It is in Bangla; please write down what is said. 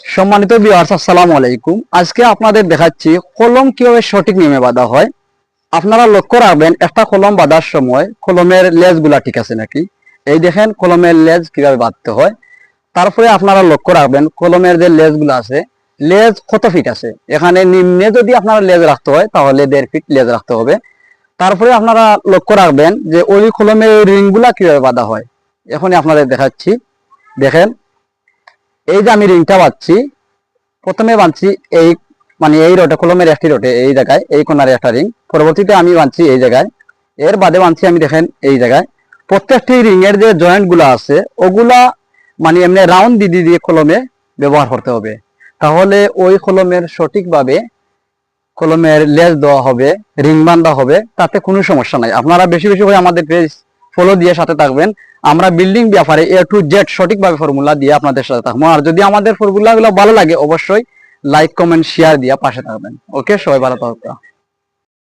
সম্মানিত ভিউয়ার্স, আসসালামু আলাইকুম। আজকে আপনাদের দেখাচ্ছি কলম কিভাবে সঠিক নিয়মে বাঁধা হয়। আপনারা লক্ষ্য রাখবেন একটা কলম বাঁধার সময় কলমের লেজগুলা ঠিক আছে নাকি। এই দেখেন কলমের লেজ কিভাবে বাঁধতে হয়। তারপরে আপনারা লক্ষ্য রাখবেন কলমের যে লেজগুলো আছে, লেজ কত ফিট আছে। এখানে নিম্নে যদি আপনারা লেজ রাখতে হয় তাহলে 1.5 ফিট লেজ রাখতে হবে। তারপরে আপনারা লক্ষ্য রাখবেন যে ওই কলমের রিংগুলা কিভাবে বাঁধা হয়। এখনই আপনাদের দেখাচ্ছি। দেখেন, এই যে আমি রিংটা বাঁধছি, প্রথমে বাঁধছি এই এই রোটে, কলমের একটি রোটে এই জায়গায় এই কোনারে একটা রিং, পরবর্তীতে আমি বাঁধছি এই জায়গায়, এর বাদে বাঁধছি আমি দেখেন এই জায়গায়। প্রত্যেকটি রিং এর যে জয়েন্ট গুলা আছে ওগুলা এমনি রাউন্ড দিয়ে দিয়ে কলমে ব্যবহার করতে হবে, তাহলে ওই কলমের সঠিকভাবে কলমের লেজ দেওয়া হবে, রিং বান্ধা হবে, তাতে কোনো সমস্যা নাই। আপনারা বেশি বেশি করে আমাদের পেজ ফলো দিয়ে সাথে থাকবেন। আমরা বিল্ডিং ব্যাপারে A to Z সঠিকভাবে ফর্মুলা দিয়ে আপনাদের সাথে থাকবো। আর যদি আমাদের ফর্মুলা গুলো ভালো লাগে অবশ্যই লাইক কমেন্ট শেয়ার দিয়ে পাশে থাকবেন। ওকে, সবাই ভালো থাকবেন।